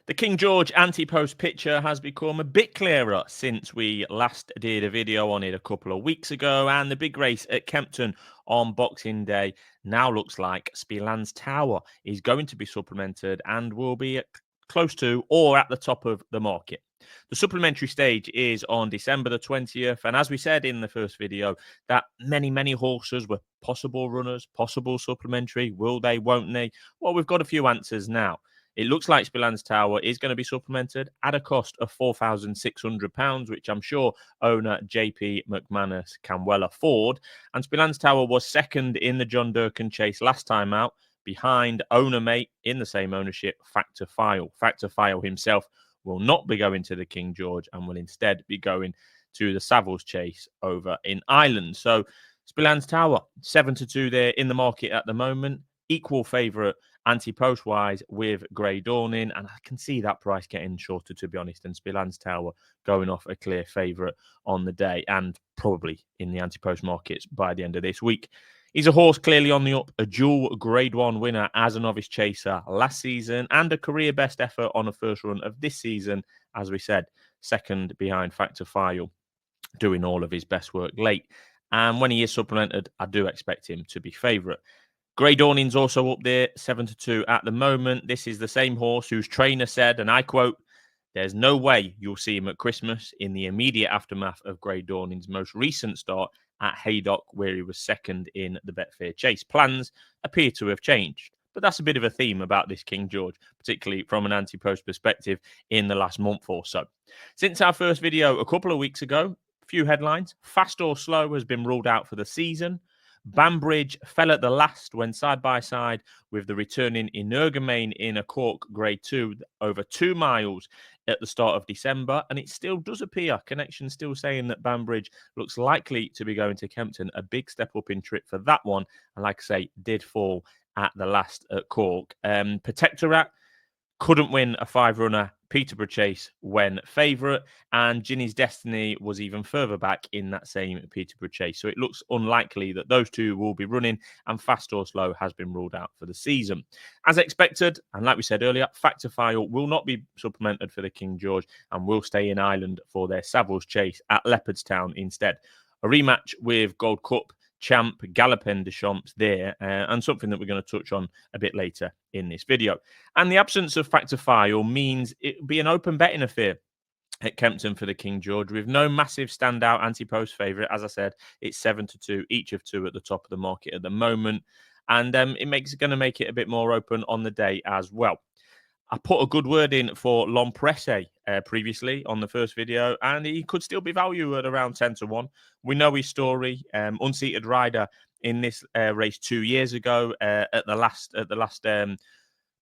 The King George anti-post picture has become a bit clearer since we last did a video on it a couple of weeks ago, and the big race at Kempton on Boxing Day now looks like Spillane Tower is going to be supplemented and will be close to or at the top of the market. The supplementary stage is on December the 20th, and as we said in the first video, that many horses were possible runners, possible supplementary. Will they, won't they? Well, we've got a few answers now. It looks like Spillane Tower is going to be supplemented at a cost of £4,600, which I'm sure owner JP McManus can well afford. And Spillane Tower was second in the John Durkan chase last time out, behind owner mate in the same ownership, Factor File. Factor File himself will not be going to the King George and will instead be going to the Savills chase over in Ireland. So Spillane Tower, 7-2 there in the market at the moment. Equal favourite anti-post wise with Grey Dawning, and I can see that price getting shorter, to be honest, and Spillane Tower going off a clear favourite on the day and probably in the anti-post markets by the end of this week. He's a horse clearly on the up, a dual Grade 1 winner as a novice chaser last season and a career best effort on a first run of this season, as we said, second behind Factor File, doing all of his best work late. And when he is supplemented, I do expect him to be favourite. Grey Dawning's also up there, 7-2 at the moment. This is the same horse whose trainer said, and I quote, "There's no way you'll see him at Christmas," in the immediate aftermath of Grey Dawning's most recent start at Haydock, where he was second in the Betfair Chase. Plans appear to have changed. But that's a bit of a theme about this King George, particularly from an anti-post perspective in the last month or so. Since our first video a couple of weeks ago, a few headlines. Fast or Slow has been ruled out for the season. Banbridge fell at the last when side-by-side with the returning Energumene in a Cork Grade 2 over 2 miles at the start of December. And it still does appear, Connection still saying that Banbridge looks likely to be going to Kempton. A big step up in trip for that one. And like I say, did fall at the last at Cork. Protectorat couldn't win a 5-runner Peterborough Chase when favourite, and Ginny's Destiny was even further back in that same Peterborough Chase. So it looks unlikely that those two will be running, and Fast or Slow has been ruled out for the season. As expected, and like we said earlier, Factor File will not be supplemented for the King George and will stay in Ireland for their Savills Chase at Leopardstown instead. A rematch with Gold Cup champ Galopin de Champs there, and something that we're going to touch on a bit later in this video. And the absence of Factor File means it'll be an open betting affair at Kempton for the King George, with no massive standout anti-post favourite. As I said, it's 7-2, each of two at the top of the market at the moment, and it's going to make it a bit more open on the day as well. I put a good word in for Lompresse previously on the first video, and he could still be valued at around 10-1. We know his story. Unseated rider in this race 2 years ago at the last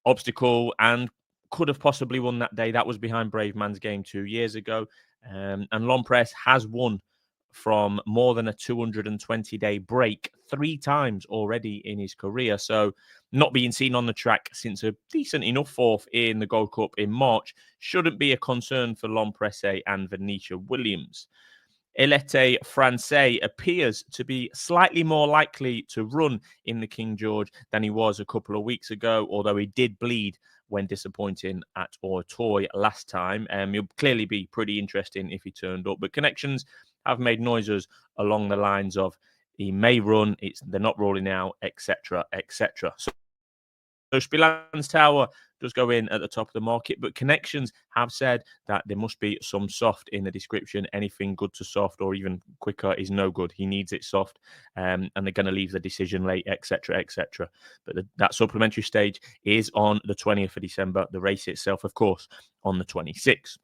obstacle, and could have possibly won that day. That was behind Brave Man's Game 2 years ago. And Lompresse has won from more than a 220-day break 3 times already in his career. So not being seen on the track since a decent enough fourth in the Gold Cup in March shouldn't be a concern for Lompresse and Venetia Williams. Elite Francais appears to be slightly more likely to run in the King George than he was a couple of weeks ago, although he did bleed when disappointing at Auteuil last time. He'll clearly be pretty interesting if he turned up, but Connections have made noises along the lines of he may run, they're not rolling out, etc., etc. So Spillane Tower does go in at the top of the market, but Connections have said that there must be some soft in the description. Anything good to soft or even quicker is no good. He needs it soft, and they're going to leave the decision late, etc., etc. But that supplementary stage is on the 20th of December. The race itself, of course, on the 26th.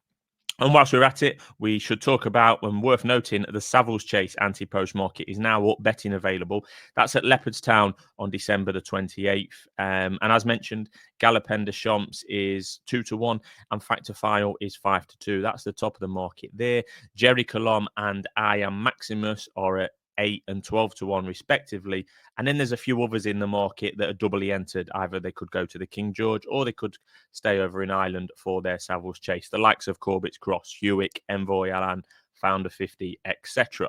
And whilst we're at it, we should talk about, and worth noting, the Savills Chase anti-post market is now up, betting available. That's at Leopardstown on December the 28th. And as mentioned, Galopin de Champs is 2-1 and Factor File is 5-2. That's the top of the market there. Jerry Colomb and I Am Maximus are at 8 and 12-1 respectively. And then there's a few others in the market that are doubly entered. Either they could go to the King George or they could stay over in Ireland for their Savills Chase. The likes of Corbett's Cross, Hewick, Envoy Alan, Founder 50, etc.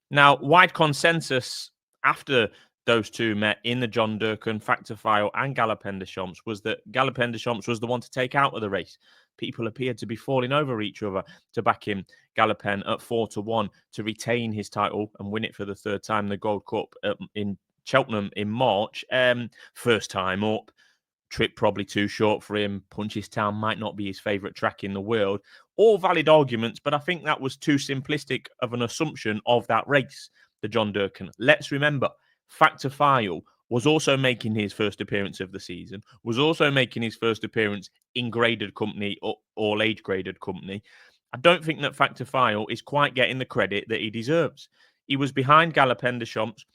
Now, wide consensus after those two met in the John Durkan, Factor File and Galopin de Champs was that Galopin de Champs was the one to take out of the race. people appeared to be falling over each other to back him, Galopen, at 4-1 to retain his title and win it for the third time, the Gold Cup in Cheltenham in March. First time up. Trip probably too short for him. Punchestown might not be his favourite track in the world. All valid arguments, but I think that was too simplistic of an assumption of that race, the John Durkan. Let's remember, Factor File was also making his first appearance of the season, was also making his first appearance in graded company, or all age graded company. I don't think that Factor File is quite getting the credit that he deserves. He was behind Galopin Des Champs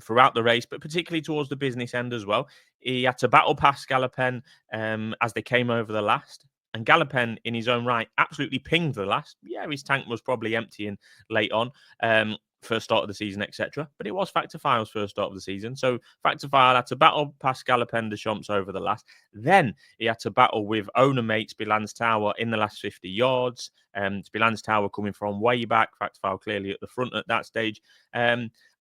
throughout the race, but particularly towards the business end as well. He had to battle past Galopen as they came over the last. And Galopen, in his own right, absolutely pinged the last. Yeah, his tank was probably emptying late on, first start of the season, etc. But it was Factor File's first start of the season. So Factor File had to battle past Galopen Des Champs over the last. Then he had to battle with owner mate Spilan's Tower in the last 50 yards. Spilan's Tower coming from way back. Factor File clearly at the front at that stage.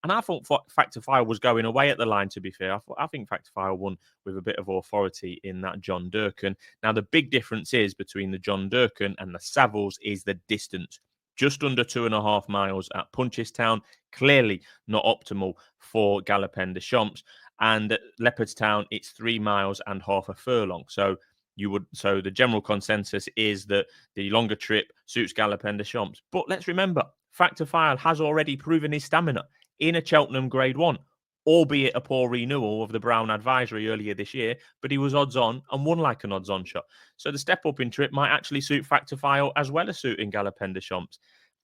And I thought Factor File was going away at the line, to be fair. I think Factor File won with a bit of authority in that John Durkan. Now, the big difference is between the John Durkan and the Savills is the distance. Just under 2.5 miles at Punchestown. Clearly not optimal for Galopin Des Champs. And at Leopardstown, it's 3 miles and half a furlong. So the general consensus is that the longer trip suits Galopin Des Champs. But let's remember, Factor File has already proven his stamina in a Cheltenham Grade 1, albeit a poor renewal of the Brown Advisory earlier this year, but he was odds on and won like an odds on shot. So the step up in trip might actually suit Factor File as well as suiting Galopin Des Champs.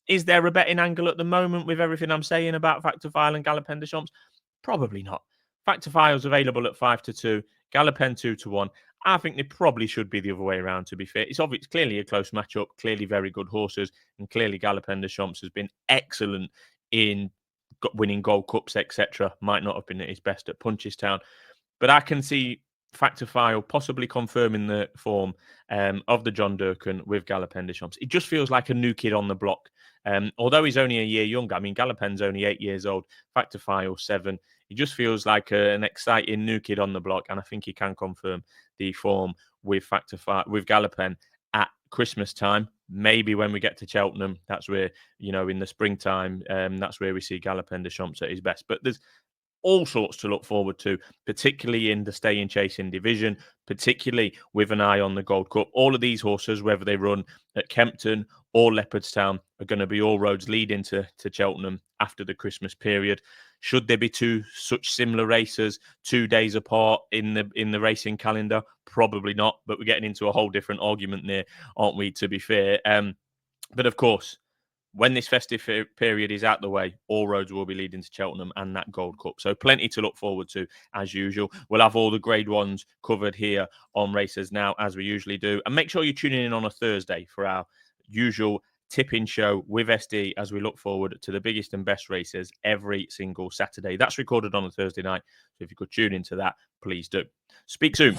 Is there a betting angle at the moment with everything I'm saying about Factor File and Galopin Des Champs? Probably not. Factor File's available at 5-2, Galopin 2-1. I think they probably should be the other way around, to be fair. It's obvious, clearly a close matchup, clearly very good horses, and clearly Galopin Des Champs has been excellent in winning Gold Cups, etc. Might not have been at his best at Punchestown. But I can see Factor File possibly confirming the form of the John Durkan with Galopin Des Champs. It just feels like a new kid on the block. Although he's only a year younger. I mean, Galopin's only 8 years old. Factor File 7. He just feels like an exciting new kid on the block. And I think he can confirm the form with Galopin at Christmas time. Maybe when we get to Cheltenham, that's where, in the springtime, that's where we see Galopin Des Champs at his best. But there's all sorts to look forward to, particularly in the stay and chasing division, particularly with an eye on the Gold Cup. All of these horses, whether they run at Kempton or Leopardstown, are going to be all roads leading to Cheltenham after the Christmas period. Should there be two such similar races 2 days apart in the racing calendar? Probably not, but we're getting into a whole different argument there, aren't we, to be fair? But of course, when this festive period is out the way, all roads will be leading to Cheltenham and that Gold Cup. So plenty to look forward to, as usual. We'll have all the Grade 1s covered here on Racers Now, as we usually do. And make sure you're tuning in on a Thursday for our usual tipping show with SD as we look forward to the biggest and best races every single Saturday. That's recorded on a Thursday night. So if you could tune into that, please do. Speak soon.